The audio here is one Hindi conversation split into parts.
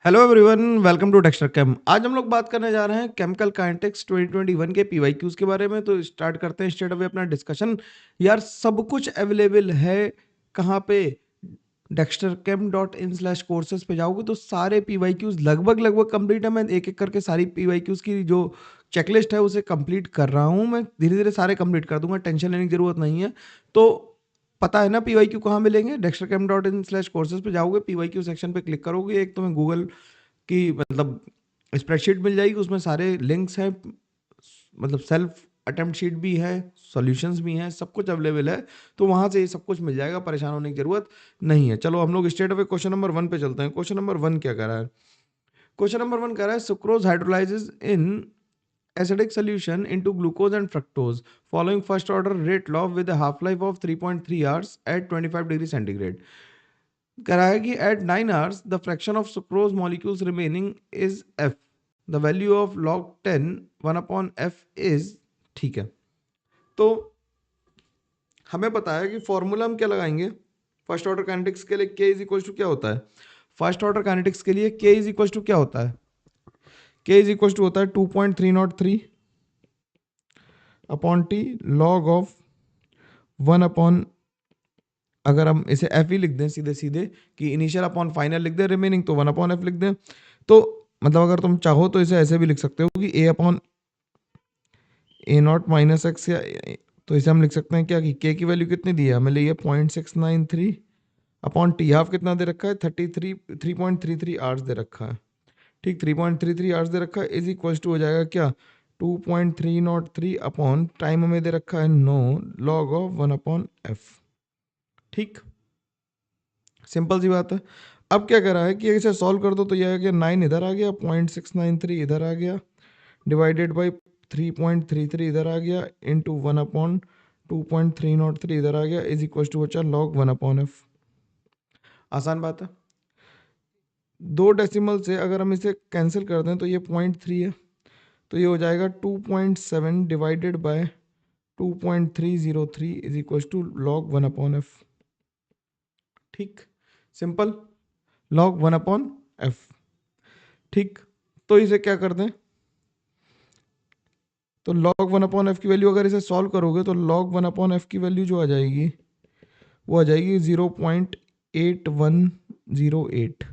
Hello everyone, welcome to Dexter Chem. आज हम लोग बात करने जा रहे हैं केमिकल काइनेटिक्स 2021 के पीवाईक्यूज के बारे में। तो स्टार्ट करते हैं स्ट्रेट अवे अपना डिस्कशन। यार सब कुछ अवेलेबल है कहाँ पे? dexterchem.in/courses पे जाओगे तो सारे पीवाईक्यूज लगभग कंप्लीट है। मैं एक एक करके सारी पीवाईक्यूज की जो चेकलिस्ट है उसे कंप्लीट कर रहा हूँ। मैं धीरे धीरे सारे कंप्लीट कर दूंगा, टेंशन लेने की जरूरत नहीं है। तो पता है ना पीवाईक्यू कहाँ मिलेंगे? dexterchem.in/courses पे जाओगे, पीवाईक्यू सेक्शन पे क्लिक करोगे, एक तुम्हें गूगल की मतलब स्प्रेडशीट मिल जाएगी, उसमें सारे लिंक्स हैं, मतलब सेल्फ अटेम्प्ट शीट भी है, सॉल्यूशंस भी हैं, सब कुछ अवेलेबल है। तो वहां से ये सब कुछ मिल जाएगा, परेशान होने की जरूरत नहीं है। चलो हम लोग स्ट्रेट अवे क्वेश्चन नंबर 1 पे चलते हैं। क्वेश्चन नंबर 1 क्या कह रहा है? क्वेश्चन नंबर 1 कह रहा है sucrose हाइड्रोलाइजेज in acidic solution into glucose and fructose following first order rate law with a half life of 3.3 hours at 25 degree centigrade। कह रहा है कि at 9 hours the fraction of sucrose molecules remaining is f, the value of log 10 1 upon f is। ठीक है, तो हमें पता है कि फॉर्मूला हम क्या लगाएंगे फर्स्ट ऑर्डर काइनेटिक्स के लिए? k इज इक्वल टू क्या होता है फर्स्ट ऑर्डर काइनेटिक्स के लिए? k इज इक्वल टू क्या होता है? k इज इक्वल टू होता है 2.303 upon T log of 1 upon, अगर हम इसे एफ ही लिख दें सीधे सीधे कि इनिशियल अपॉन फाइनल लिख दें, रिमेनिंग तो 1 अपॉन एफ लिख दें। तो मतलब अगर तुम चाहो तो इसे ऐसे भी लिख सकते हो कि A upon A not minus X, या तो इसे हम लिख सकते हैं क्या कि के की वैल्यू कितनी दी है हमें? लिए 0.693 अपॉन टी हाफ कितना दे रखा है? 3.33 आवर्स दे रखा है। ठीक, 3.33 आवर्स दे रखा है इज इक्वल टू हो जाएगा क्या 2.303 अपॉन टाइम हमें दे रखा है 9 लॉग ऑफ 1 अपॉन एफ। ठीक, सिंपल सी बात है। अब क्या करा है कि इसे सॉल्व कर दो तो यह आ गया 9 इधर आ गया, 0.693 इधर आ गया, डिवाइडेड बाई 3.33 इधर आ गया, इंटू 1 अपॉन 2.303 इधर आ गया, इज इक्वल टू बचा लॉग 1 अपॉन एफ। आसान बात है। दो डेसिमल से अगर हम इसे कैंसिल कर दें तो ये 0.3 है, तो ये हो जाएगा 2.7 divided by 2.303 is equal to log 1 upon F. ठीक, सिंपल, लॉग 1 अपॉन एफ। ठीक, तो इसे क्या कर दें, तो log 1 अपॉन एफ की वैल्यू अगर इसे सॉल्व करोगे तो log 1 अपॉन एफ की वैल्यू जो आ जाएगी वो आ जाएगी 0.8108।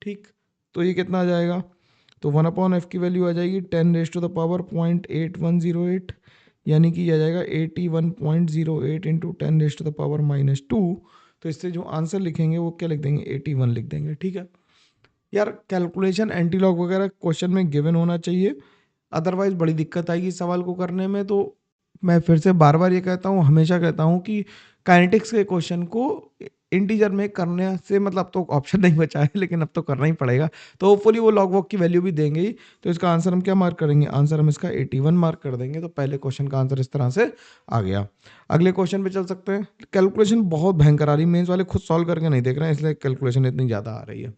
ठीक, तो ये कितना आ जाएगा? तो 1 अपॉन एफ की वैल्यू आ जाएगी 10 रेज टू द पावर 0.8108, यानी कि आ जाएगा 81.08 into 10 raise to the power -2। तो इससे जो आंसर लिखेंगे वो क्या लिख देंगे? 81 लिख देंगे। ठीक है यार, कैलकुलेशन एंटी लॉग वगैरह क्वेश्चन में गिवन होना चाहिए, अदरवाइज बड़ी दिक्कत आएगी इस सवाल को करने में। तो मैं फिर से बार बार ये कहता हूँ, हमेशा कहता हूँ कि काइनेटिक्स के क्वेश्चन को इंटीजर में करने से मतलब अब तो ऑप्शन नहीं बचा है, लेकिन अब तो करना ही पड़ेगा। तो होपफुली वो लॉग वॉग की वैल्यू भी देंगे ही। तो इसका आंसर हम क्या मार्क करेंगे? आंसर हम इसका 81 मार्क कर देंगे। तो पहले क्वेश्चन का आंसर इस तरह से आ गया। अगले क्वेश्चन पे चल सकते हैं। कैलकुलेशन बहुत भयंकर आ रही है, मेंस वाले खुद सॉल्व करके नहीं देख रहे हैं, इसलिए कैलकुलेशन इतनी ज़्यादा आ रही है।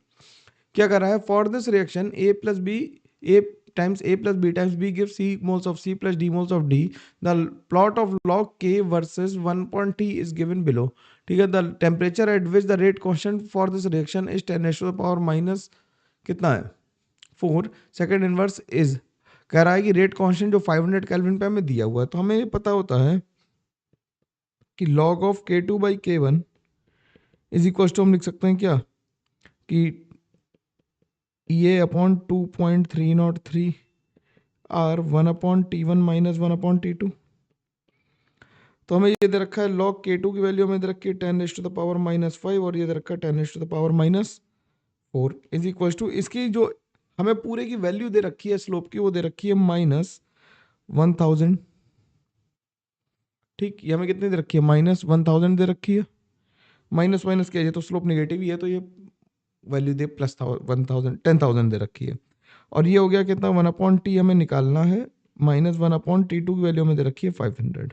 क्या कर रहा है? For this reaction A plus B, A times A plus B times B give C moles of C plus D moles of D. The plot of log K versus 1 point T is given below. ठीक है, the temperature at which the rate constant for this reaction is 10 to the power minus कितना है 4 सेकेंड इनवर्स इज। कह रहा है कि रेट कांस्टेंट जो 500 केल्विन पे हमें दिया हुआ है, तो हमें ये पता होता है कि log of K2 by K1 is equal to हम लिख सकते हैं क्या कि A upon 2.303 R 1 upon T1 minus 1 upon T2। तो हमें ये दे रखा है log K2 की वैल्यू हमें दे रखी है 10 रेज टू द पावर -5 और ये दे रखा है 10 raise to the power -4 is equal to इसकी जो हमें पूरे की वैल्यू दे रखी है स्लोप की, वो दे रखी है -1000। ठीक, ये हमें कितनी दे रखी है? -1000 दे रखी है। माइनस माइनस क्या है, तो स्लोप नेगेटिव ही है, तो ये वैल्यू दे प्लस 10,000 दे रखी है। और ये हो गया कितना? 1 अपॉन टी हमें निकालना है, -1 अपॉन T2 की वैल्यू हमें दे रखी है 500।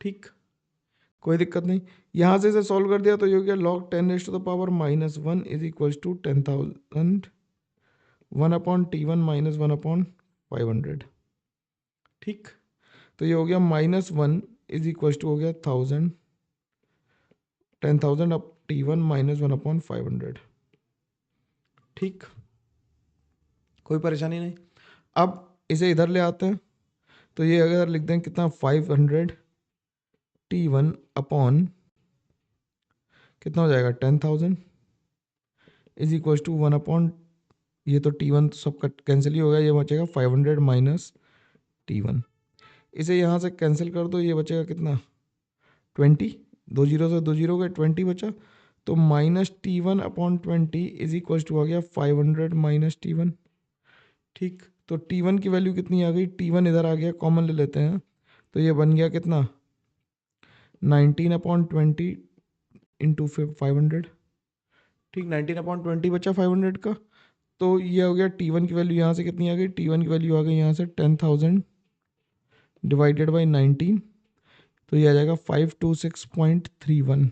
ठीक, कोई दिक्कत नहीं। यहाँ से इसे सॉल्व कर दिया तो ये हो गया log 10 raise to the power -1 is equal to 10,000 1 upon T1 minus 1 upon 500। ठीक, तो ये हो गया -1 इज इक्वल टू हो गया 10,000 अप T1 माइनस 1 अपॉन 500। ठीक, कोई परेशानी नहीं। अब इसे इधर ले आते हैं, तो ये अगर लिख दें कितना 500 T1 अपॉन कितना हो जाएगा 10,000 इज इक्वल टू 1 अपॉन, ये तो T1 तो सबका कैंसिल ही हो गया, ये बचेगा 500 माइनस T1। इसे यहाँ से कैंसिल कर दो, ये बचेगा कितना 20, 2 जीरो से 2 जीरो गए 20 बचा, तो minus T1 upon 20 is equal to आ गया 500 माइनस T1। ठीक, तो T1 की वैल्यू कितनी आ गई, T1 इधर आ गया, कॉमन ले लेते हैं, तो ये बन गया कितना 19 अपॉन 20 इंटू 500। ठीक, 19 अपॉन 20 बचा 500 का, तो ये हो गया T1 की वैल्यू यहाँ से कितनी आ गई, T1 की वैल्यू आ गई यहाँ से 10,000 डिवाइडेड बाई 19, तो ये आ जाएगा 526.31।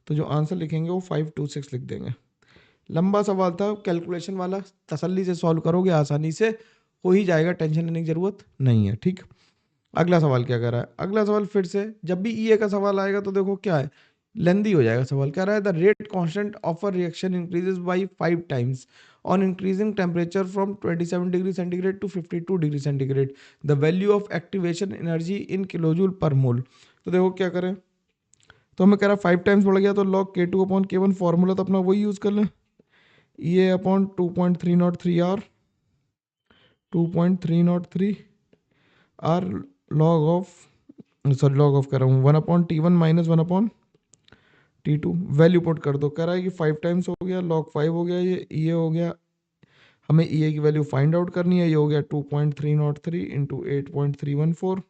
तो जो आंसर लिखेंगे वो 526 लिख देंगे। लंबा सवाल था, कैलकुलेशन वाला, तसल्ली से सॉल्व करोगे आसानी से हो ही जाएगा, टेंशन लेने की जरूरत नहीं है। ठीक, अगला सवाल क्या कह रहा है, अगला सवाल फिर से जब भी ईए का सवाल आएगा तो देखो क्या है, लेंदी हो जाएगा सवाल। कह रहा है the rate constant of a reaction increases by 5 times on increasing temperature from 27 degree centigrade to 52 degree centigrade, the value of activation energy in kilojoule per mole. तो देखो क्या करें, तो हमें कह रहा है 5 टाइम्स बढ़ गया, तो log K2 upon K1 formula तो अपना वही यूज़ कर लें, ये upon 2.303 R 2.303 R log of, sorry log of कर रहा हूँ, 1/T1 minus 1/T2, value put कर दो। कह रहा है कि 5 टाइम्स हो गया, लॉग 5 हो गया, ये हो गया, हमें ई की वैल्यू फाइंड आउट करनी है, ये हो गया 2.303 इंटू 8.314,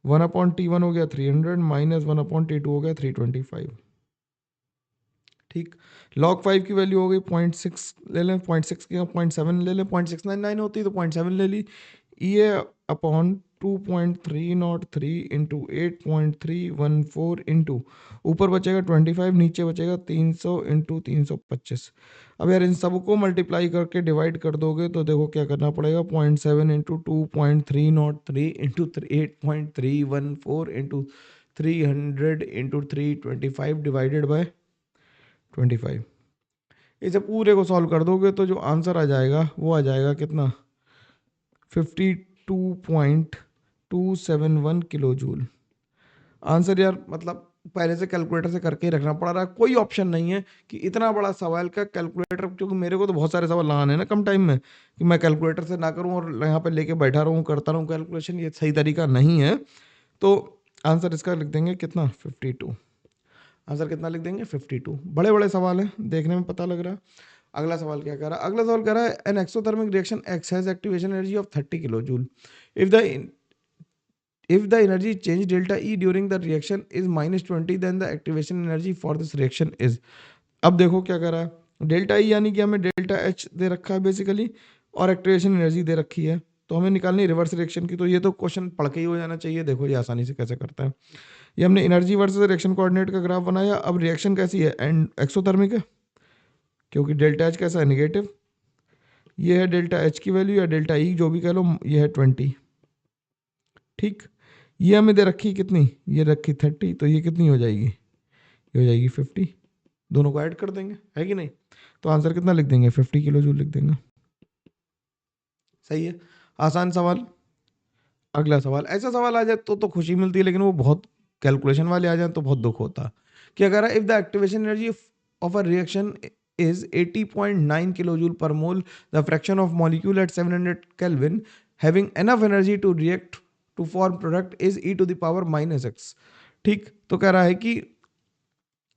1/T1 हो गया 300 माइनस 1/T2 हो गया 325। ठीक, log 5 की वैल्यू हो गई 0.6 ले लें, 0.6 की 0.7 ले लें, 0.699 होती तो 0.7 ले ली, ये अपॉन 2.303 इंटू 8.314 इंटू ऊपर बचेगा 25, नीचे बचेगा 300 इंटू 325। अब यार इन सबको मल्टीप्लाई करके डिवाइड कर दोगे तो देखो क्या करना पड़ेगा, 0.7 into 2.303 into 8.314 into 300 into 325 divided by 25। इसे पूरे को सॉल्व कर दोगे तो जो आंसर आ जाएगा वो आ जाएगा कितना 52.271 किलो जूल। आंसर यार मतलब पहले से कैलकुलेटर से करके ही रखना पड़ रहा है, कोई ऑप्शन नहीं है कि इतना बड़ा सवाल का कैलकुलेटर, क्योंकि मेरे को तो बहुत सारे सवाल लगाने हैं ना कम टाइम में, कि मैं कैलकुलेटर से ना करूं और यहाँ पे लेके बैठा रहूं करता रहूं कैलकुलेशन, ये सही तरीका नहीं है। तो आंसर इसका लिख देंगे कितना 52, आंसर कितना लिख देंगे 52। बड़े बड़े सवाल हैं, देखने में पता लग रहा है। अगला सवाल क्या कह रहा है, अगला सवाल कह रहा है an exothermic reaction x has activation energy of 30 kilo joule, if the energy change delta E during the reaction is -20 then the activation energy for this reaction is। अब देखो क्या कर रहा है, डेल्टा ई यानी कि हमें डेल्टा एच दे रखा है बेसिकली, और एक्टिवेशन एनर्जी दे रखी है, तो हमें निकालनी है रिवर्स रिएक्शन की। तो ये तो क्वेश्चन पढ़ के ही हो जाना चाहिए, देखो ये आसानी से कैसे करता है। ये हमने एनर्जी वर्सेस रिएक्शन कोऑर्डिनेट का ग्राफ बनाया। अब रिएक्शन कैसी है, एंड एक्सोथर्मिक है, क्योंकि डेल्टा एच कैसा है नेगेटिव, ये है डेल्टा एच की वैल्यू या डेल्टा ई जो भी कह लो, ये है 20। ठीक, ये हमें दे रखी कितनी, ये रखी 30, तो ये कितनी हो जाएगी, ये हो जाएगी 50। दोनों को ऐड कर देंगे, है कि नहीं, तो आंसर कितना लिख देंगे 50 किलो जूल लिख देंगे। सही है, आसान सवाल। अगला सवाल, ऐसा सवाल आ जाए तो खुशी मिलती है, लेकिन वो बहुत कैलकुलेशन वाले आ जाए तो बहुत दुख होता है। क्या कह रहा है, if the activation energy of a reaction is 80.9 kilojoule per mole, the fraction of molecule at 700 Kelvin having enough energy to react to form product is e to the power minus x। ठीक, तो कह रहा है कि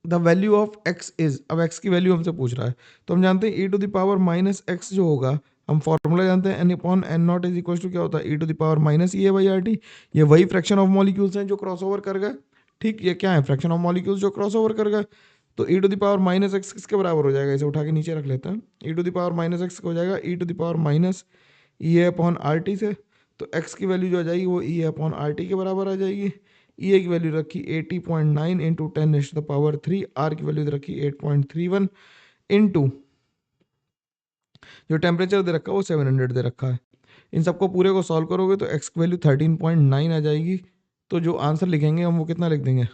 the value of x is, अब x की वैल्यू हमसे पूछ रहा है, तो हम जानते हैं e to the power minus x जो होगा, हम फॉर्मूला जानते हैं n upon n naught is equal to क्या होता है e to the power minus E A by R T. ये वही फ्रैक्शन ऑफ मॉलिक्यूल्स हैं जो क्रॉस ओवर कर गए। ठीक, ये क्या है, फ्रैक्शन ऑफ मॉलिक्यूल्स जो क्रॉस ओवर कर गए। तो e to the power minus x किसके बराबर हो जाएगा, इसे उठा के नीचे रख लेते हैं, e to the power minus x हो जाएगा e to the power minus E A upon R T से, तो x की वैल्यू जो आ जाएगी वो E A upon R T के बराबर आ जाएगी। ई ए की वैल्यू रखी 80.9 इंटू 10⁻³ आर की वैल्यू रखी 8.31 इंटू जो टेम्परेचर दे रखा है वो 700 दे रखा है। इन सबको पूरे को सॉल्व करोगे तो x की वैल्यू 13.9 आ जाएगी। तो जो आंसर लिखेंगे हम वो कितना लिख देंगे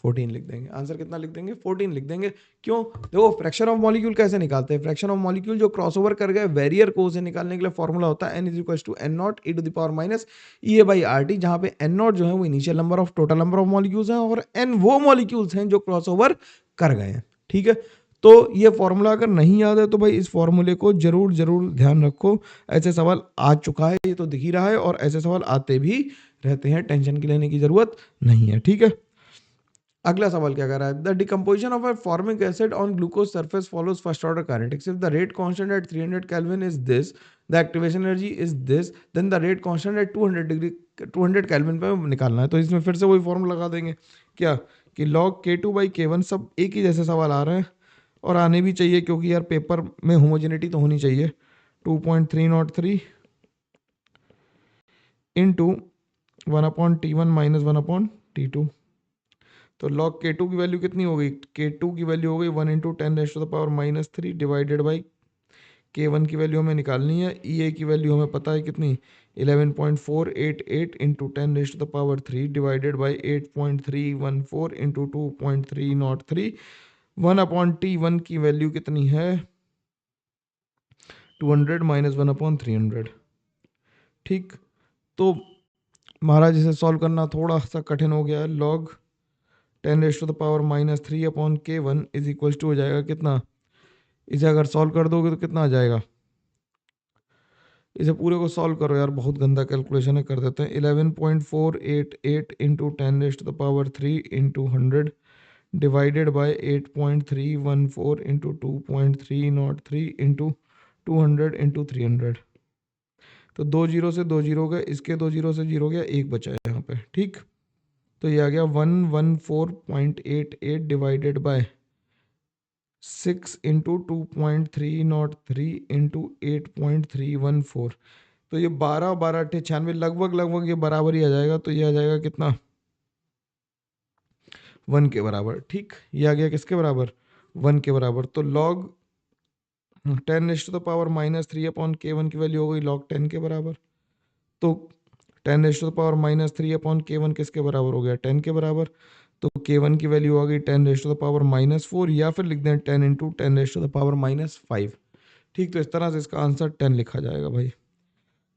14 लिख देंगे। आंसर कितना लिख देंगे? 14 लिख देंगे। क्यों? देखो फ्रैक्शन ऑफ मॉलिक्यूल कैसे निकालते हैं? फ्रैक्शन ऑफ मॉलिक्यूल जो क्रॉसओवर कर गए वेरियर को उसे निकालने के लिए फॉर्मूला होता है n = n0 e to the power minus EA/RT, जहां पे n0 जो है वो initial number of total number of molecules हैं और n वो मॉलिक्यूल्स हैं जो क्रॉसओवर कर गए हैं। ठीक है, तो ये फॉर्मूला अगर नहीं याद है तो भाई इस फॉर्मूले को जरूर जरूर ध्यान रखो। ऐसे सवाल आ चुका है, ये तो दिख ही रहा है, और ऐसे सवाल आते भी रहते हैं, टेंशन की लेने की जरूरत नहीं है। ठीक है, अगला सवाल क्या कर रहा है? The decomposition of a formic acid on glucose surface follows first order kinetics. If the rate constant at 300 kelvin is this, the activation energy is this, then the rate constant at 200 kelvin पे निकालना है। तो इसमें फिर से वही फॉर्मूला लगा देंगे क्या कि log K2/K1। सब एक ही जैसे सवाल आ रहे हैं और आने भी चाहिए, क्योंकि यार पेपर में होमोजेनिटी तो होनी चाहिए। 2.303 इंटू 1/T1 माइनस 1/T2। तो log K2 की वैल्यू कितनी हो गई? K2 की वैल्यू हो गई 1 × 10⁻³ डिवाइडेड बाई K1 की वैल्यू हमें निकालनी है। EA की वैल्यू हमें पता है कितनी? 11.488 into 10⁻³ divided by 8.314 into 2.303। 1/T1 की वैल्यू कितनी है? 200 माइनस 1/300। ठीक, तो महाराज इसे सॉल्व करना थोड़ा सा कठिन हो गया है। log 10⁻³ इज इक्वल टू हो जाएगा कितना? इसे अगर सॉल्व कर दोगे तो कितना आ जाएगा? इसे पूरे को सॉल्व करो यार, बहुत गंदा कैलकुलेशन है, कर देते हैं। 11.488 into 10⁻³ into 100 divided by 8.314 into 2.303 into 200 into 300। तो 2 जीरो से 2 जीरो गए, इसके 2 जीरो से 0 गया, एक बचा है यहाँ पे। ठीक, तो ये आ गया 114.88 डिवाइडेड बाय 6 इंटू 2.303 इंटू 8.314। तो ये 12 12 96 लगभग लगभग ये बराबर ही आ जाएगा। तो ये आ जाएगा कितना? 1 के बराबर। ठीक, ये आ गया किसके बराबर? 1 के बराबर। तो log 10⁻³ की वैल्यू हो गई log 10 के बराबर। तो 10⁻³ किसके बराबर हो गया? 10 के बराबर। तो K1 की वैल्यू आ गई 10⁻⁴, या फिर लिख दें 10 इंटू 10⁻⁵। ठीक, तो इस तरह से इसका आंसर 10 लिखा जाएगा भाई।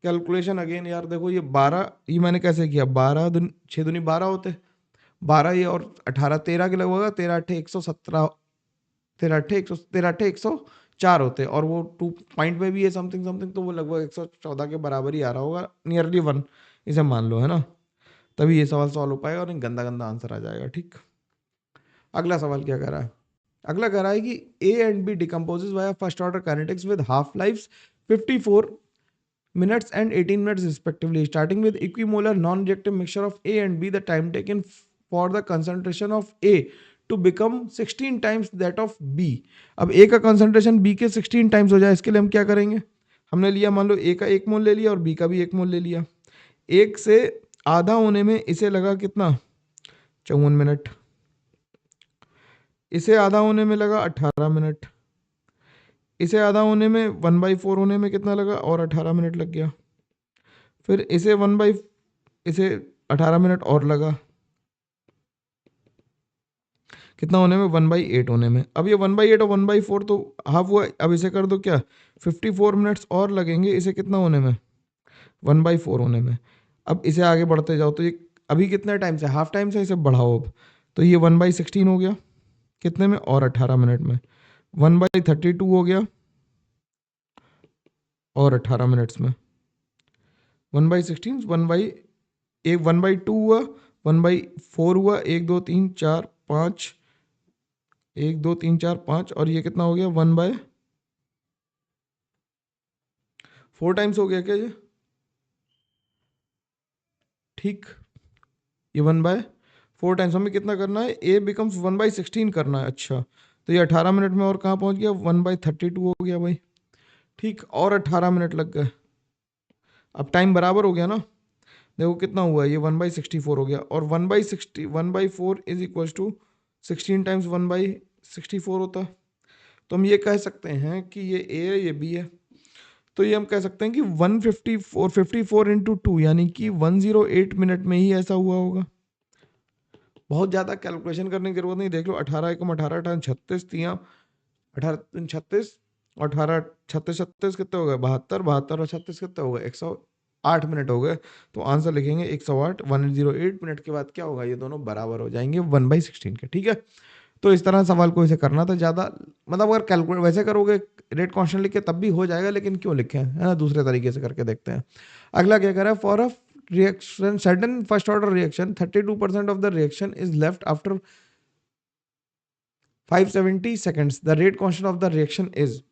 कैलकुलेशन अगेन यार देखो, ये 12, ये मैंने कैसे किया? 6 दूनी 12 होते, 12 ये और 18 13 के लगभग होगा। 13 8 117, 13 8 104 होते, और वो 2 पॉइंट में भी है समथिंग समथिंग, तो वो लगभग 114 के बराबर ही आ रहा होगा, नियरली 1 इसे मान लो, है ना। तभी ये सवाल सॉल्व हो पाएगा और गंदा गंदा आंसर आ जाएगा। ठीक, अगला सवाल क्या कह रहा है? अगला कह रहा है कि A and B decomposes via first order kinetics with half life 54 minutes and 18 minutes respectively. Starting with equimolar non-reactive mixture of A and B, the time taken for the concentration of A to become 16 times that of B. अब A का concentration B के 16 times हो जाए, इसके लिए हम क्या करेंगे? हमने लिया, मान लो A का 1 मोल ले लिया और B का भी 1 मोल ले लिया। 1 से आधा होने में इसे लगा कितना? 54 मिनट। इसे आधा होने में लगा 18 मिनट। इसे आधा होने में 1/4 होने में कितना लगा? और 18 मिनट लग गया। फिर इसे 18 मिनट और लगा, कितना होने में? 1/8 होने में। अब ये 1/8 और 1/4 तो हाफ हुआ। अब इसे कर दो क्या? 54 मिनट्स और लगेंगे इसे कितना होने में? 1/4 होने में। अब इसे आगे बढ़ते जाओ, तो ये अभी कितने टाइम से? हाफ टाइम से इसे बढ़ाओ। अब तो ये 1/16 हो गया, कितने में? और 18 मिनट में। 1/32 हो गया और 18 मिनट्स में। 1/16 1/2 हुआ, 1/4 हुआ, 1 2 3 4 5, 1 2 3 4 5, और ये कितना हो गया? 1/4 टाइम्स हो गया क्या ये? ठीक, ये 1/4 टाइम्स। हमें कितना करना है? A बिकम्स 1/16 करना है। अच्छा, तो ये 18 मिनट में और कहाँ पहुंच गया? 1/32 हो गया भाई। ठीक, और 18 मिनट लग गए। अब टाइम बराबर हो गया ना। देखो कितना हुआ, ये 1/64 हो गया, और 1/4 इज इक्वल टू 16 टाइम्स 1/64 होता। तो हम ये कह सकते हैं कि ये A है, ये B है। तो ये हम कह सकते हैं कि 54 इंटू 2 यानी कि 108 मिनट में ही ऐसा हुआ होगा। बहुत ज़्यादा कैलकुलेशन करने की जरूरत नहीं, देख लो 18 एकम 18 18 36 तियाँ 18 3 36 और 18 36 36 कितने हो गए 72 72 और 36 कितने हो गए 108 मिनट हो गए। तो आंसर लिखेंगे 108 108 मिनट के बाद क्या होगा, ये दोनों बराबर हो जाएंगे 1/16 के। ठीक है, तो इस तरह सवाल को इसे करना था ज़्यादा, मतलब अगर कैलकुलेट वैसे करोगे रेट कांस्टेंट लिख के तब भी हो जाएगा, लेकिन क्यों लिखे हैं, है ना, दूसरे तरीके से करके देखते हैं। अगला क्या कह रहा है, for a reaction sudden first order reaction 32% of the reaction is left after 570 seconds, the rate constant of the reaction is.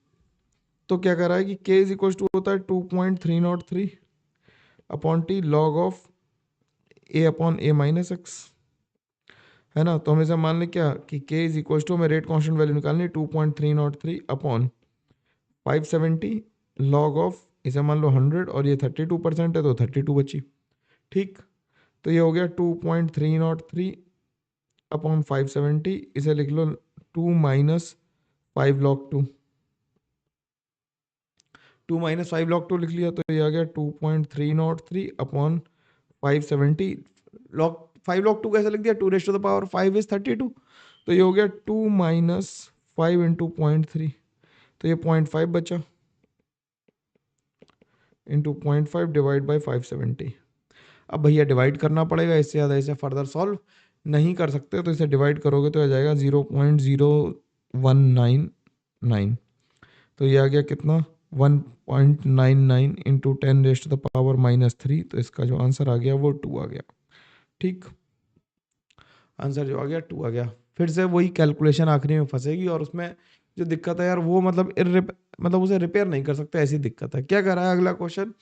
तो क्या कह रहा है कि k इज इक्वल टू होता है 2.303 upon T log of a upon a minus x, है ना। तो हमेशा मान लें क्या कि k इज इक्वल टू, हमें रेट कांस्टेंट वैल्यू निकालनी है 2.303 अपॉन 570 लॉग ऑफ, इसे मान लो 100 और ये 32% है तो 32 बची। ठीक, तो ये हो गया 2.303 अपॉन 570, इसे लिख लो 2 माइनस 5 लॉग 2, 2 माइनस 5 लॉग 2 लिख लिया, तो ये आ गया 2.303 अपॉन 570 लॉग 5 लॉग 2 कैसे लिख दिया, 2 raise to the power 5 is 32, तो ये हो गया 2 माइनस 5 इंटू 0.3, तो ये 0.5 बचा इंटू 0.5 डिवाइड बाई 570। अब भैया डिवाइड करना पड़ेगा, इससे ज़्यादा इसे फर्दर सॉल्व नहीं कर सकते, तो इसे डिवाइड करोगे तो आ जाएगा 0.0199, तो ये आ गया कितना 1.99 into 10 raise to the power -3, तो इसका जो आंसर आ गया वो 2 आ गया। ठीक, आंसर जो आ गया 2 आ गया। फिर से वही कैलकुलेशन आखिरी में फंसेगी, और उसमें जो दिक्कत है यार वो मतलब उसे रिपेयर नहीं कर सकते, ऐसी दिक्कत है। क्या कर रहा है अगला question,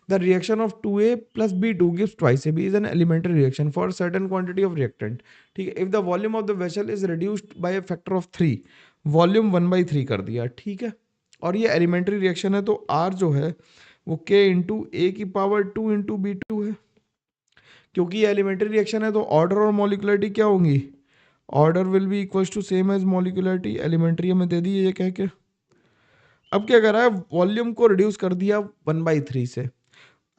the reaction of 2a plus b2 gives twice ab is an elementary reaction for certain quantity of reactant. ठीक है, if the volume of the vessel is reduced by a factor of 3, volume 1/3 कर दिया। ठीक है, और ये एलिमेंट्री रिएक्शन है, तो r जो है वो k इंटू ए की पावर 2 इंटू b2 है। क्योंकि ये एलिमेंट्री रिएक्शन है तो ऑर्डर और मॉलिकुलरिटी क्या होंगी, order will be equals to same as molecularity, elementary हमें दे दी है ये कह के। अब क्या कर रहा है, वॉल्यूम को रिड्यूस कर दिया 1/3 से।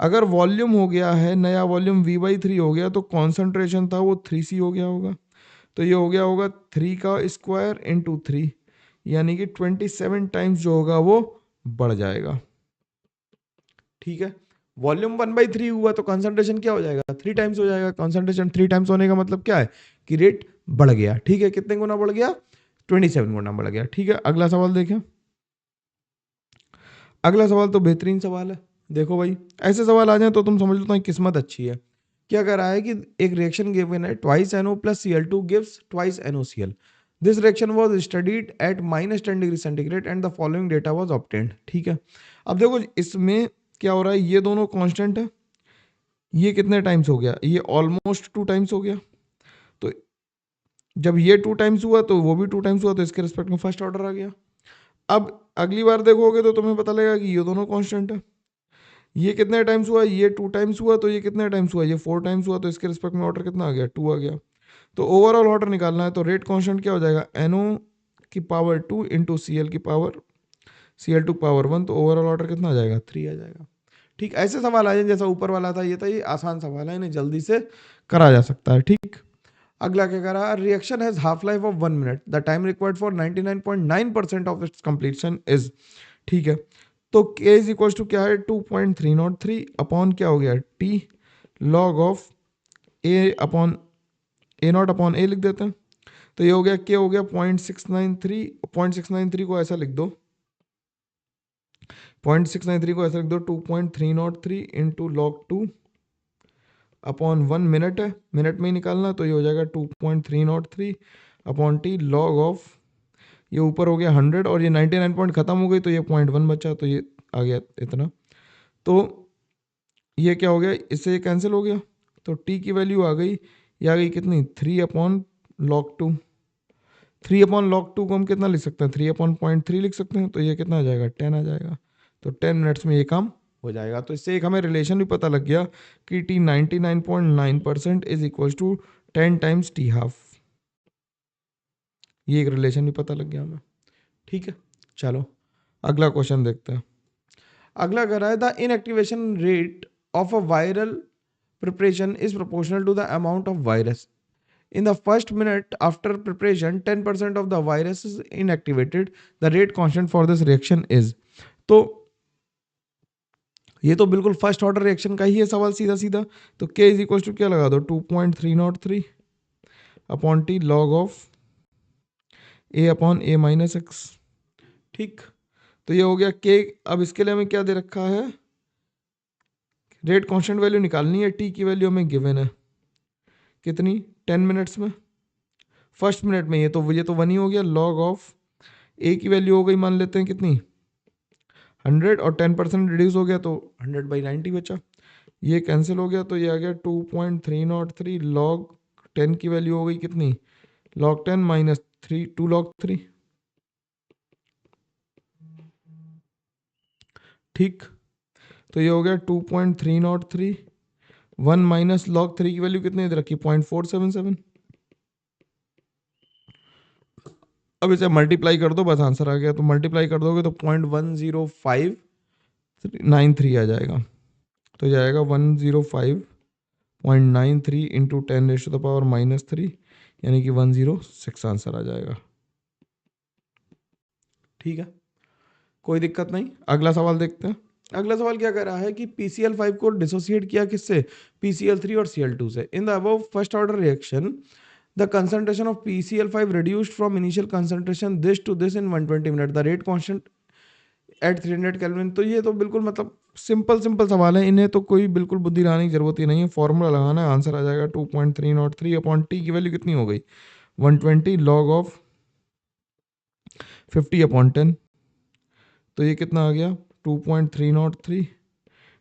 अगर वॉल्यूम हो गया है नया वॉल्यूम v/3 हो गया, तो कॉन्सेंट्रेशन था वो 3c हो गया होगा, तो ये हो गया होगा 3 का स्क्वायर इंटू 3, यानी कि 27 टाइम्स जो होगा वो बढ़ जाएगा। ठीक है, वॉल्यूम 1/3 हुआ तो कंसंट्रेशन क्या हो जाएगा, 3 टाइम्स हो जाएगा। कंसंट्रेशन 3 टाइम्स होने का मतलब क्या है कि रेट बढ़ गया। ठीक है, कितने गुना बढ़ गया, 27 गुना बढ़ गया। ठीक है, अगला सवाल देखें। अगला सवाल तो बेहतरीन सवाल है। देखो भाई, ऐसे सवाल आ जाए तो तुम समझ लो तुम्हारी किस्मत अच्छी है। क्या कर रहा है कि एक रिएक्शन गिवन है, twice NO plus Cl2 gives twice NOCl। This reaction was studied at -10 degree centigrade and the following data was obtained. ठीक है, अब देखो इसमें क्या हो रहा है, ये दोनों कांस्टेंट है, ये कितने टाइम्स हो गया, ये ऑलमोस्ट 2 टाइम्स हो गया। तो जब ये 2 टाइम्स हुआ तो वो भी 2 टाइम्स हुआ, तो इसके रिस्पेक्ट में फर्स्ट ऑर्डर आ गया। अब अगली बार देखोगे तो तुम्हें पता लगेगा कि ये दोनों कांस्टेंट है, ये कितने टाइम्स हुआ, ये 2 टाइम्स हुआ, तो ये कितने टाइम्स हुआ, ये 4 टाइम्स हुआ, तो इसके रिस्पेक्ट में ऑर्डर कितना आ गया, 2 आ गया। तो ओवरऑल ऑर्डर निकालना है, तो रेट कांस्टेंट क्या हो जाएगा, NO की पावर 2 इंटू Cl की पावर Cl2 पावर 1, तो ओवरऑल ऑर्डर कितना आ जाएगा, 3 आ जाएगा। ठीक, ऐसे सवाल आ जाए जैसा ऊपर वाला था, ये आसान सवाल है, इन्हें जल्दी से करा जा सकता है। ठीक, अगला क्या कह रहा है, reaction has half life of 1 minute, the time required for 99.9% of its completion is. ठीक है, तो k इज इक्वल टू क्या है, 2.303 अपॉन क्या हो गया, t log of a upon a0 upon a लिख देते हैं, तो ये हो गया k हो गया 0.693, 0.693 को ऐसा लिख दो, 0.693 को ऐसा लिख दो, 2.303 इंटू लॉग 2 अपॉन 1 मिनट है, मिनट में ही निकालना, तो ये हो जाएगा 2.303 अपॉन टी लॉग ऑफ, ये ऊपर हो गया 100 और ये 99 पॉइंट खत्म हो गई, तो ये 0.1 बचा, तो ये आ गया इतना। तो ये क्या हो गया, इससे ये कैंसिल हो गया, तो टी की वैल्यू आ गई, ये आ गई कितनी, 3 अपॉन लॉग 2। 3 अपॉन लॉग 2 को हम कितना लिख सकते हैं, 3 अपॉन 0.3 लिख सकते हैं, तो ये कितना आ जाएगा, 10 आ जाएगा। तो 10 मिनट्स में ये काम हो जाएगा। तो इससे एक हमें रिलेशन भी पता लग गया कि T 99.9% is equal to 10 times T half, ये एक रिलेशन भी पता लग गया हमें। ठीक है, चलो अगला क्वेश्चन देखते हैं। अगला कह रहा है, the inactivation rate of a viral preparation is proportional to the amount of virus In the first minute after preparation 10% of the virus is inactivated. The rate constant for this reaction is. तो ये तो बिल्कुल फर्स्ट ऑर्डर रिएक्शन का ही है सवाल सीधा सीधा। तो k इज इक्वल टू क्या लगा दो 2.303 upon T log of a upon a minus x. ठीक, तो ये हो गया k। अब इसके लिए हमें क्या दे रखा है, रेट कांस्टेंट वैल्यू निकालनी है, t की वैल्यू हमें गिवन है कितनी 10 मिनट्स में, फर्स्ट मिनट में। ये तो 1 ही हो गया, लॉग ऑफ a की वैल्यू हो गई मान लेते हैं कितनी 100 और 10% रिड्यूस हो गया तो 100/90 बचा। ये कैंसिल हो गया तो ये आ गया 2.303 लॉग 10 की वैल्यू हो गई कितनी लॉग 10 माइनस 3 2 लॉग 3। ठीक, तो ये हो गया 2.303 1 माइनस लॉग 3 की वैल्यू कितनी रखी 0.477। अब इसे मल्टीप्लाई कर दो, बस आंसर आ गया। तो मल्टीप्लाई कर दोगे तो 0.10593 आ जाएगा। तो जाएगा 105.93 इंटू 10⁻³ यानी कि 106 आंसर आ जाएगा। ठीक है, कोई दिक्कत नहीं। अगला सवाल देखते हैं। अगला सवाल क्या कर रहा है कि PCl5 को डिसोसिएट किया किससे, PCl3 और Cl2 से। इन the above first order reaction the concentration of PCl5 reduced from initial concentration this to this in 120 minute, the rate constant at 300 kelvin. तो ये तो बिल्कुल मतलब सिंपल सवाल है, इन्हें तो कोई बिल्कुल बुद्धि लगाने की जरूरत ही नहीं है, फॉर्मूला लगाना है, आंसर आ जाएगा 2.303 अपॉन टी की वैल्यू कितनी हो गई 120 लॉग ऑफ 50 अपॉन 10। तो ये कितना आ गया 2.303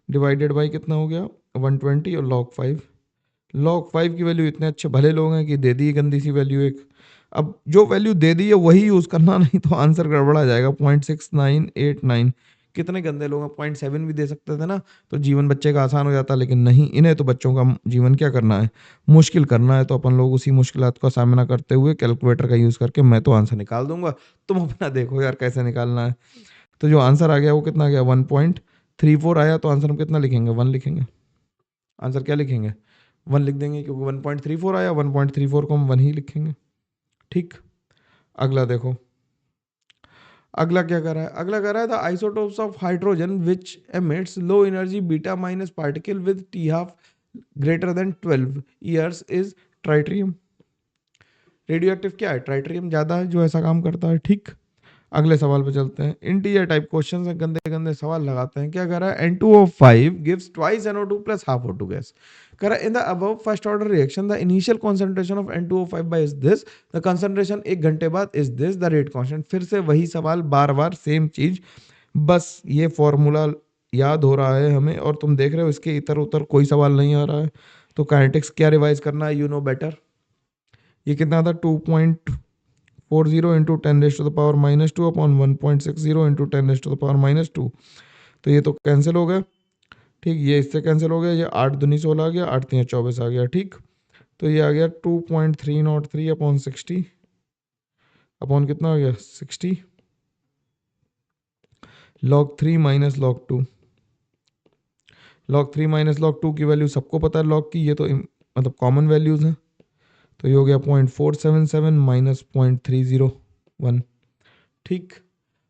डिवाइडेड बाई कितना हो गया 120 और लॉग 5। लॉग 5 की वैल्यू इतने अच्छे भले लोग हैं कि दे दी गंदी सी वैल्यू एक। अब जो वैल्यू दे दी है वही यूज़ करना, नहीं तो आंसर गड़बड़ा जाएगा 0.6989। कितने गंदे लोग हैं, 0.7 भी दे सकते थे ना, तो जीवन बच्चे का आसान हो जाता, लेकिन नहीं, इन्हें तो बच्चों का जीवन क्या करना है, मुश्किल करना है। तो अपन लोग उसी मुश्किलात का सामना करते हुए कैलकुलेटर का यूज़ करके मैं तो आंसर निकाल दूंगा, तुम अपना देखो यार कैसे निकालना है। तो जो आंसर आ गया वो कितना आ गया 1.34 आया। तो आंसर हम कितना लिखेंगे 1 लिखेंगे, आंसर क्या लिखेंगे 1 लिख देंगे, क्योंकि 1.34 आया, 1.34 को हम 1 ही लिखेंगे। ठीक, अगला देखो, अगला क्या कर रहा है, अगला कर रहा है the isotopes of hydrogen which emits low energy beta minus particle with T½ greater than 12 years is tritium. Radioactive क्या है, ट्राइट्रियम ज़्यादा है जो ऐसा काम करता है। ठीक, अगले सवाल पे चलते हैं। इंटीरियर टाइप क्वेश्चन है, गंदे गंदे सवाल लगाते हैं। क्या कर रहा है N2O5 gives twice NO2 plus half O2 gas. कर रहा है in the above first order reaction the initial concentration of N2O5 by is this, the concentration 1 घंटे बाद is this, the rate constant. फिर से वही सवाल, बार बार सेम चीज, बस ये फॉर्मूला याद हो रहा है हमें और तुम देख रहे हो इसके इतर उतर कोई सवाल नहीं आ रहा है। तो काइनेटिक्स क्या रिवाइज करना है, यू नो बेटर। ये कितना था 2.40 इंटू 10⁻⁻² अपॉन 1.60 इंटू 10⁻⁻²। तो ये तो कैंसिल हो गया। ठीक, ये इससे कैंसिल हो गया, ये 8 दूनी 16 आ गया, 8 3 24 आ गया। ठीक, तो ये आ गया 2.303 अपॉन 60 अपॉन कितना आ गया 60 log 3 minus log 2। Log 3 minus log 2 की वैल्यू सबको पता है लॉग की, ये तो मतलब कॉमन वैल्यूज हैं। तो ये हो गया 0.477 माइनस 0.301। ठीक,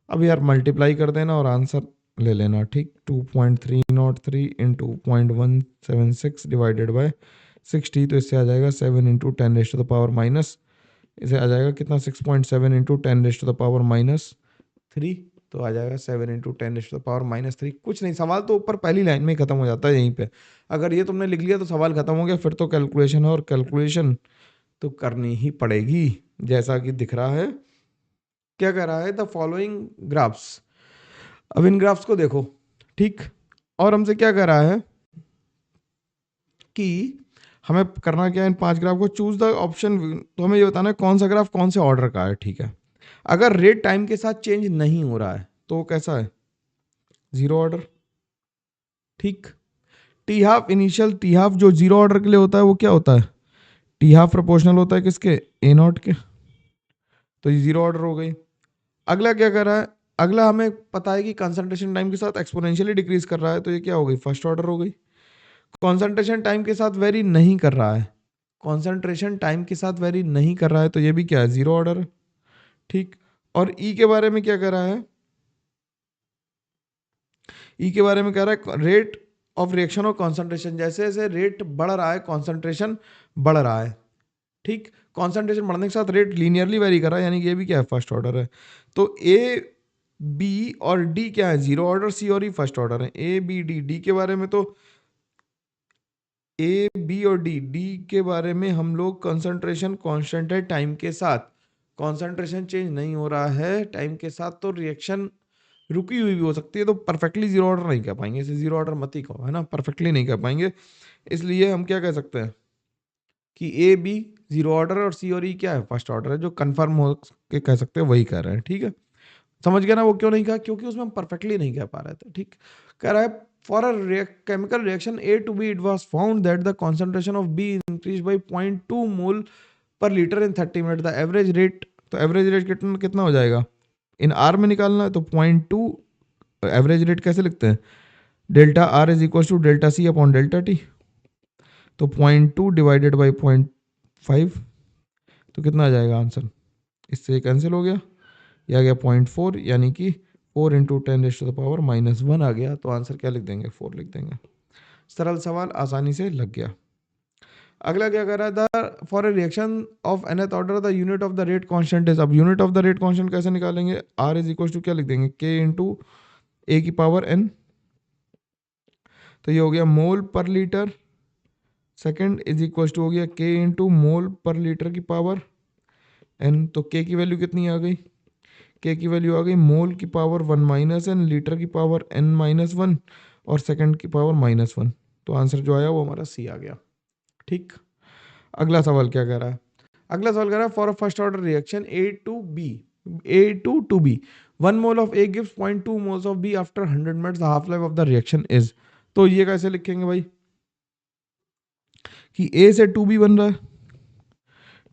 अब यार मल्टीप्लाई कर देना और आंसर ले लेना। ठीक, 2.303 इंटू 0.176 डिवाइडेड बाय 60, तो इससे आ जाएगा 7 इंटू 10⁻⁻, इसे आ जाएगा कितना 6.7 इंटू 10⁻⁻3। तो आ जाएगा 7 इंटू 10⁻⁻3। कुछ नहीं, सवाल तो ऊपर पहली लाइन में ही खत्म हो जाता है यहीं पे। अगर ये तुमने लिख लिया तो सवाल खत्म हो गया, फिर तो कैलकुलेशन है और कैलकुलेशन तो करनी ही पड़ेगी, जैसा कि दिख रहा है। क्या कर रहा है द फॉलोइंग ग्राफ्स। अब इन ग्राफ्स को देखो। ठीक, और हमसे क्या कर रहा है कि हमें करना क्या है, इन 5 ग्राफ को चूज द ऑप्शन। तो हमें ये बताना है कौन सा ग्राफ कौन से ऑर्डर का है। ठीक है, अगर रेट टाइम के साथ चेंज नहीं हो रहा है तो वो कैसा है 0 ऑर्डर। ठीक, T½ इनिशियल T½ जो 0 ऑर्डर के लिए होता है वो क्या होता है, T½ प्रोपोर्शनल होता है किसके A0 के। तो ये 0 ऑर्डर हो गई। अगला क्या कर रहा है, अगला हमें पता है कि कंसंट्रेशन टाइम के साथ एक्सपोनेंशियली डिक्रीज कर रहा है, तो ये क्या हो गई फर्स्ट ऑर्डर हो गई। कंसंट्रेशन टाइम के साथ वेरी नहीं कर रहा है, कॉन्सेंट्रेशन टाइम के साथ वेरी नहीं कर रहा है, तो ये भी क्या है, जीरो ऑर्डर है, ठीक। और ई के बारे में क्या कर रहा है, ई के बारे में कह रहा है रेट ऑफ रिएक्शन और कॉन्सेंट्रेशन, जैसे जैसे रेट बढ़ रहा है कॉन्सेंट्रेशन बढ़ रहा है, ठीक। कॉन्सेंट्रेशन बढ़ने के साथ रेट लीनियरली वेरी कर रहा है, यानी कि ये भी क्या है, फर्स्ट ऑर्डर है। तो ए बी और डी क्या है, जीरो ऑर्डर, सी और ई फर्स्ट ऑर्डर है। ए बी डी, डी के बारे में तो ए बी और डी, डी के बारे में हम लोग कंसंट्रेशन कांस्टेंट है टाइम के साथ, कंसंट्रेशन चेंज नहीं हो रहा है टाइम के साथ, तो रिएक्शन रुकी हुई भी हो सकती है, तो परफेक्टली जीरो ऑर्डर नहीं कर पाएंगे, इसे जीरो ऑर्डर मत ही कहो, है ना, परफेक्टली नहीं कर पाएंगे। इसलिए हम क्या कह सकते हैं कि ए बी जीरो ऑर्डर और सी और ई क्या है, फर्स्ट ऑर्डर है, जो कंफर्म हो के कह सकते हैं वही कह रहे हैं, ठीक है। समझ गया ना वो क्यों नहीं कहा, क्योंकि उसमें हम परफेक्टली नहीं कह पा रहे थे, ठीक। कह रहा है for a chemical reaction A to B it was found that the concentration of B increase by 0.2 mole per litre in 30 minute, the average rate, तो एवरेज रेट कितना कितना हो जाएगा, इन आर में निकालना है, तो 0.2 एवरेज रेट कैसे लिखते हैं, delta R is equal to delta C upon delta T, तो 0.2 डिवाइडेड बाई 0.5, तो कितना आ जाएगा आंसर, इससे कैंसिल हो गया, ये आ गया 0.4, यानी कि 4 इंटू 10⁻⁻⁻1 आ गया, तो आंसर क्या लिख देंगे, 4 लिख देंगे। सरल सवाल, आसानी से लग गया। अगला क्या कर रहा था, for a reaction of nth order the unit of the rate constant is, अब unit of the rate constant कैसे निकालेंगे, r इज इक्वल टू क्या लिख देंगे, k इंटू ए की पावर n, तो ये हो गया mole per litre second is equal to हो गया k into mole per litre की पावर n, तो k की वैल्यू कितनी आ गई, k की वैल्यू आ गई मोल की पावर 1 माइनस एन, लीटर की पावर n माइनस 1 और सेकंड की पावर -1, तो आंसर जो आया वो हमारा सी आ गया, ठीक। अगला सवाल क्या कह रहा है, अगला सवाल कह रहा है for first order reaction A to B 1 mole of A gives 0.2 moles of B after 100 minutes, the half life of the reaction is, तो ये कैसे लिखेंगे भाई कि A से 2B बन रहा है,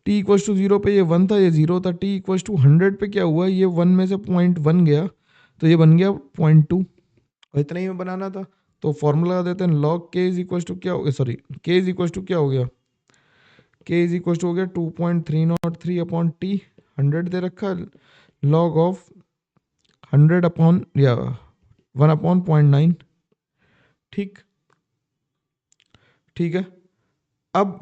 t इक्वल टू 0 पे ये 1 था, ये 0 था, t इक्वल टू 100 पे क्या हुआ, ये 1 में से 0.1 गया, तो ये बन गया 0.2, और इतना ही में बनाना था, तो फॉर्मूला देते हैं log k is equal to क्या हो गया, sorry k is equal to क्या हो गया, k इज इक्वल टू हो गया 2.303 अपॉन t, 100 दे रखा है, लॉग ऑफ 100 अपॉन या 1 अपॉन 0.9, ठीक, ठीक है। अब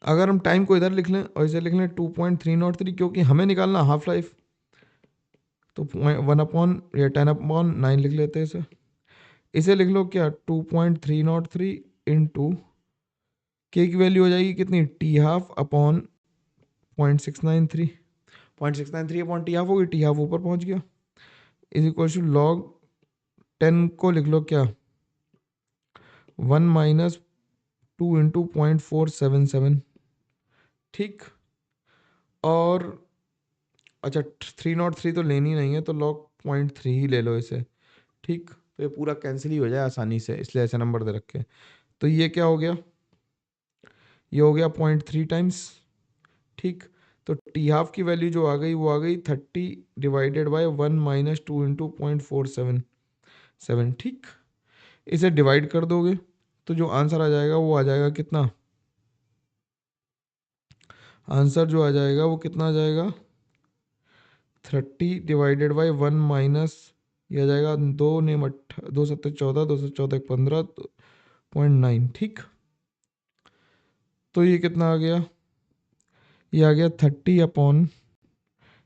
अगर हम टाइम को इधर लिख लें और इसे लिख लें 2.303, क्योंकि हमें निकालना हाफ लाइफ, तो 1 अपॉन या 10/9 लिख लेते हैं इसे, इसे लिख लो क्या 2.303 इंटू के की वैल्यू हो जाएगी कितनी, T half upon 0.693, 0.693 upon T half होगी, टी हाफ ऊपर पहुंच गया, इज इक्वल टू लॉग 10 को लिख लो क्या 1 माइनस 2 इंटू 0.477, ठीक। और अच्छा 303 तो लेनी नहीं है, तो लॉग 0.3 ही ले लो इसे, ठीक, तो ये पूरा कैंसिल ही हो जाए आसानी से, इसलिए ऐसे नंबर दे रखे। तो ये क्या हो गया, ये हो गया 0.3 टाइम्स, ठीक। तो टी हाफ की वैल्यू जो आ गई वो आ गई 30 डिवाइडेड बाय 1 माइनस 2 इंटू 0.477, ठीक। इसे डिवाइड कर दोगे तो जो आंसर आ जाएगा वो आ जाएगा कितना, आंसर जो आ जाएगा वो कितना आ जाएगा 30 डिवाइडेड बाई 1 माइनस, ये आ जाएगा 2 7 14, 2 7 14 15.9, ठीक। तो ये कितना आ गया, ये आ गया 30 अपॉन,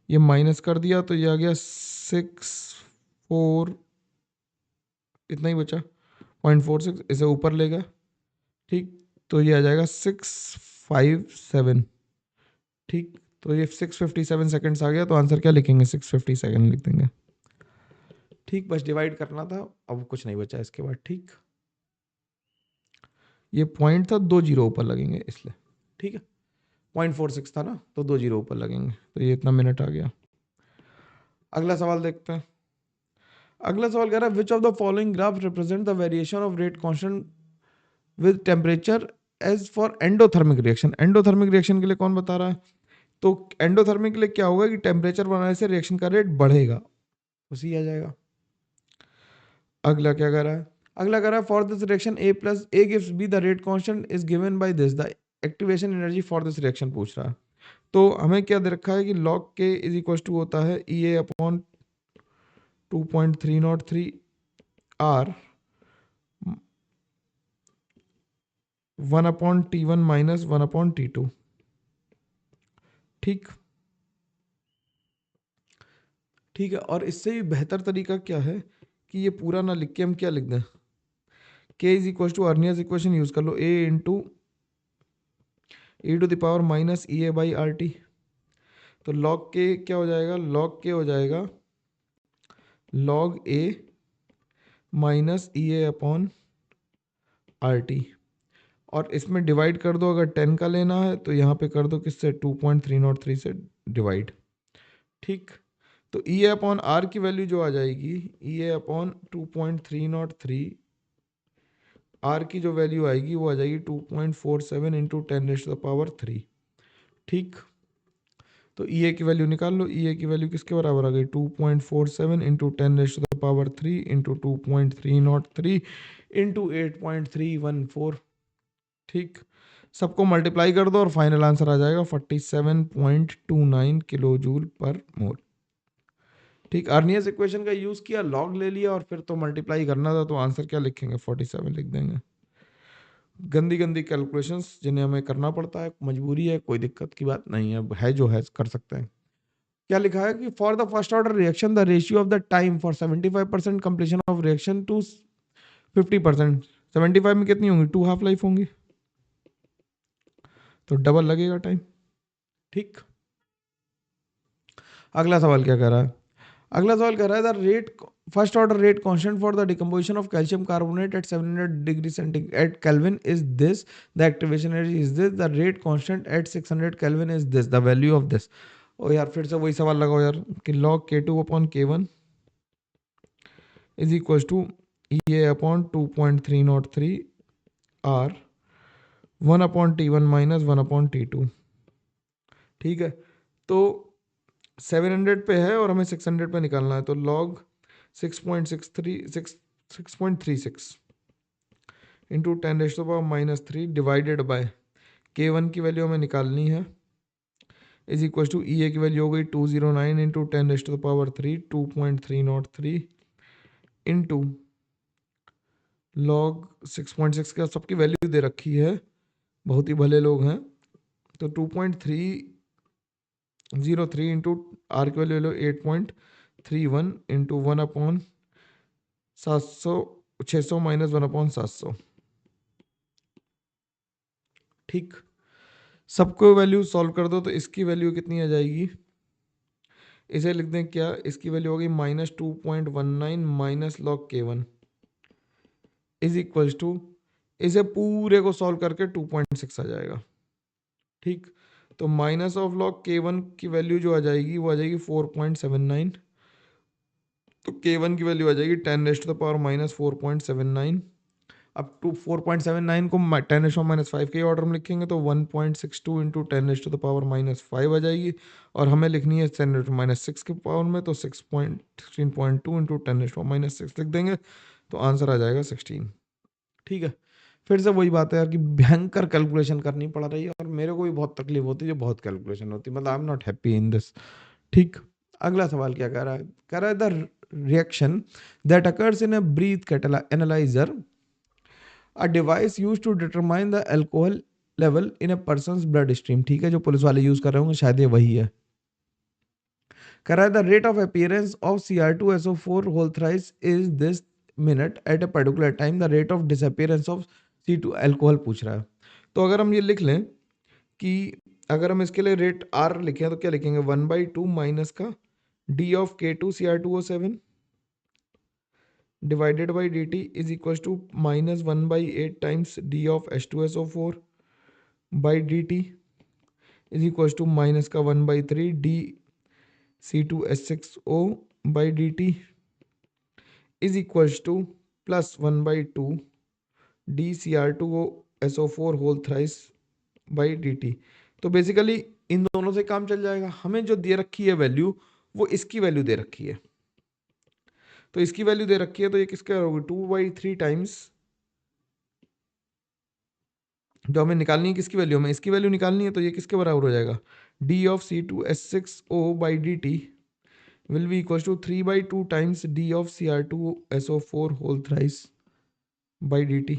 ये माइनस कर दिया तो ये आ गया 6 4, इतना ही बचा 0.46, इसे ऊपर लेगा, ठीक, तो ये आ जाएगा 657, ठीक। तो ये 657 सेकेंड्स आ गया, तो आंसर क्या लिखेंगे 657 लिख देंगे, ठीक। बस डिवाइड करना था, अब कुछ नहीं बचा इसके बाद, ठीक। ये पॉइंट था, 2 जीरो ऊपर लगेंगे इसलिए, ठीक है, 0.46 था ना, तो 2 जीरो ऊपर लगेंगे, तो ये इतना मिनट आ गया। अगला सवाल देखते हैं। अगला सवाल कह रहा है which of the following graph represent the variation of rate constant with temperature as for endothermic reaction, endothermic reaction के लिए कौन बता रहा है, तो एंडोथर्मिक के लिए क्या होगा कि टेम्परेचर बढ़ने से रिएक्शन का रेट बढ़ेगा, उसी आ जाएगा। अगला क्या कह रहा है अगला कह रहा है for this reaction A plus A gives be the rate constant is given by this the activation energy for this reaction पूछ रहा है। तो हमें क्या दे रखा है कि लॉग के इज इक्वल टू होता है E A upon 2.303 R 1/T1 minus 1/T2। ठीक ठीक है। और इससे भी बेहतर तरीका क्या है कि ये पूरा ना लिख के हम क्या लिख दें, K is equal to Arrhenius equation use कर लो, A into e to the power minus E A by R T. तो लॉग के क्या हो जाएगा, लॉग के हो जाएगा log A minus E A upon R T. और इसमें डिवाइड कर दो, अगर 10 का लेना है तो यहाँ पे कर दो किससे, 2.303 से डिवाइड। ठीक। तो ई ए अपॉन आर की वैल्यू जो आ जाएगी, ई ए अपॉन 2.303 आर की जो वैल्यू आएगी वो आ जाएगी 2.47 इंटू 10⁻³ ठीक। तो ई ए की वैल्यू निकाल लो, ई ए की वैल्यू किसके बराबर आ गई, 2.47 इंटू 10⁻³ इंटू 2.303 इंटू 8.314। ठीक। सबको मल्टीप्लाई कर दो और फाइनल आंसर आ जाएगा 47.29 किलो जूल पर मोल। ठीक। अर्नियस इक्वेशन का यूज किया, लॉग ले लिया और फिर तो मल्टीप्लाई करना था, तो आंसर क्या लिखेंगे, 47 लिख देंगे। गंदी गंदी कैलकुलेशंस जिन्हें हमें करना पड़ता है, मजबूरी है, कोई दिक्कत की बात नहीं है जो है कर सकते हैं। क्या लिखा है कि for the first order reaction the ratio of the time for 75% completion of reaction to 50%। 75 में कितनी होंगी, 2 हाफ लाइफ होंगी, तो डबल लगेगा टाइम। ठीक। अगला सवाल क्या कह रहा है, अगला सवाल कह रहा है the rate first order rate constant for the decomposition of calcium carbonate at 700 degree centigrade at kelvin is this, the activation energy is this, the rate constant at 600 kelvin is this, the value of this. ओ यार फिर से वही सवाल लगाओ यार कि log K2 upon K1 is equal to E A upon 2.303 R 1/T1 minus 1/T2। ठीक है। तो 700 पे है और हमें 600 पे निकालना है, तो log 6.36 into 10⁻³ divided by K1 की वैल्यू हमें निकालनी है इज इक्वल टू ई ए की वैल्यू हो गई 209 इंटू 10⁻³ 2.303 इंटू log 6.6 का सबकी वैल्यू दे रखी है, बहुत ही भले लोग हैं। तो 2.303 इंटू आर की वैल्यू लो 8.31 इंटू 1/600 माइनस 1/700। ठीक। सबको वैल्यू सॉल्व कर दो तो इसकी वैल्यू कितनी आ जाएगी, इसे लिख दें क्या, इसकी वैल्यू होगी -2.19 minus log K1 is equal to, इसे पूरे को सॉल्व करके 2.6 आ जाएगा। ठीक। तो माइनस ऑफ log K1 की वैल्यू जो आ जाएगी वो आ जाएगी 4.79, तो K1 की वैल्यू आ जाएगी 10⁻⁻4.79। अब 4.79 को 10⁻⁻5 के ऑर्डर में लिखेंगे तो 1.62 इंटू 10⁻⁻5 आ जाएगी, और हमें लिखनी है 10⁻⁻6 के पावर में, तो 16.2 इंटू 10⁻⁻6 लिख देंगे, तो आंसर आ जाएगा 16। ठीक है। फिर से वही बात है यार कि भयंकर कैलकुलेशन करनी पड़ रही है, और मेरे को भी बहुत तकलीफ होती है, जो बहुत कैलकुलेशन होती है, मतलब I am not happy in this. ठीक। अगला सवाल क्या कह रहा है, कह रहा है the reaction that occurs in a breath analyser a device use to determine the alcohol level in a person's blood stream. ठीक है, जो पुलिस वाले यूज कर रहे होंगे शायद ये वही है। कह रहा है the rate of appearance of Cr2SO4 whole thrice is this minute at a particular time, the rate of disappearance of C2 alcohol पूछ रहा है। तो अगर हम ये लिख लें कि अगर हम इसके लिए रेट R लिखें तो क्या लिखेंगे, 1/2 माइनस का D of K2 Cr2O7 divided by dt is equal to -1/8 times D of H2SO4 by dt is equal to minus का 1/3 D C2H6O by dt is equal to plus 1/2 D Cr2SO4 whole thrice by dt। तो बेसिकली इन दोनों से काम चल जाएगा। हमें जो दे रखी है वैल्यू वो इसकी वैल्यू दे रखी है, तो इसकी वैल्यू दे रखी है, तो ये किसके बराबर होगी, 2/3 टाइम्स, जो हमें निकालनी है किसकी वैल्यू, हमें इसकी वैल्यू निकालनी है, तो ये किसके बराबर हो जाएगा, d(C2H6O/dt will be equals to 3/2 times d(Cr2SO4 whole thrice by dt।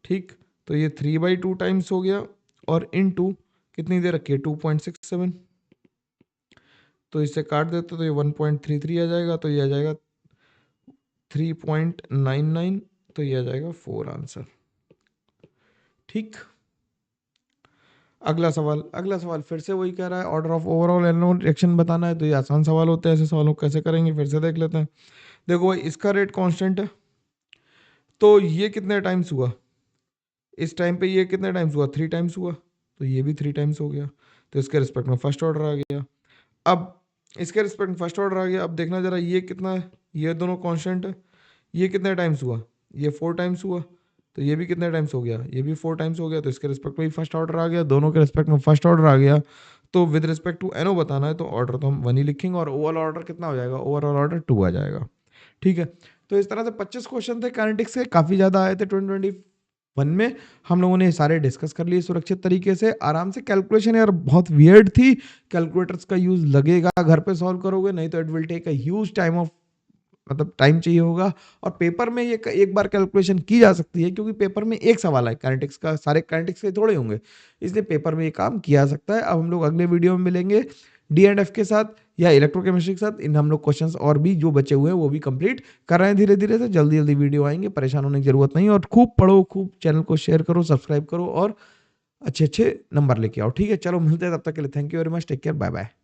ठीक, तो ये 3/2 टाइम्स हो गया, और इनटू कितनी दे रखी है, 2.67, तो इससे काट देते तो ये 1.33 आ जाएगा, तो ये आ जाएगा 3.99, तो ये आ जाएगा 4 आंसर। ठीक, अगला सवाल फिर से वही कह रहा है, order of overall anode reaction बताना है, तो ये आसान सवाल होते हैं, ऐसे सवालों को कैसे करेंगे फिर से देख लेते हैं। देखो भाई, इसका रेट कांस्टेंट है, तो ये कितने टाइम्स हुआ, इस टाइम पे ये कितने टाइम्स हुआ, 3 टाइम्स हुआ, तो ये भी 3 टाइम्स हो गया, तो इसके रिस्पेक्ट में फर्स्ट ऑर्डर आ गया। अब इसके रिस्पेक्ट में फर्स्ट ऑर्डर आ गया, अब देखना जरा ये कितना है, ये दोनों कांस्टेंट है, ये कितने टाइम्स हुआ, ये 4 टाइम्स हुआ, तो ये भी कितने टाइम्स हो गया, ये भी 4 टाइम्स हो गया, तो इसके रिस्पेक्ट में भी फर्स्ट ऑर्डर आ गया, दोनों के रिस्पेक्ट में फर्स्ट ऑर्डर आ गया। तो विद रिस्पेक्ट टू एनओ बताना है, तो ऑर्डर तो हम 1 ही लिखेंगे, और ओवरऑल ऑर्डर कितना हो जाएगा, ओवरऑल ऑर्डर 2 आ जाएगा। ठीक है, तो इस तरह से 25 क्वेश्चन थे काइनेटिक्स के, काफ़ी ज़्यादा आए थे 2021 में। हम लोगों ने सारे डिस्कस कर लिए सुरक्षित तरीके से, आराम से। कैलकुलेशन यार बहुत वियर्ड थी, कैलकुलेटर्स का यूज लगेगा, घर पे सॉल्व करोगे, नहीं तो it will take a huge time of, मतलब टाइम चाहिए होगा। और पेपर में ये एक बार कैलकुलेशन की जा सकती है, क्योंकि पेपर में एक सवाल है काइनेटिक्स का, सारे काइनेटिक्स के थोड़े होंगे, इसलिए पेपर में ये काम किया जा सकता है। अब हम लोग अगले वीडियो में मिलेंगे D&F के साथ या इलेक्ट्रोकेमिस्ट्री के साथ, इन हम लोग क्वेश्चंस और भी जो बचे हुए हैं वो भी कंप्लीट कर रहे हैं धीरे धीरे से, जल्दी जल्दी वीडियो आएंगे, परेशान होने की जरूरत नहीं। और खूब पढ़ो, खूब चैनल को शेयर करो, सब्सक्राइब करो, और अच्छे अच्छे नंबर लेके आओ। ठीक है, चलो मिलते हैं, तब तक के लिए thank you very much, take care, bye bye.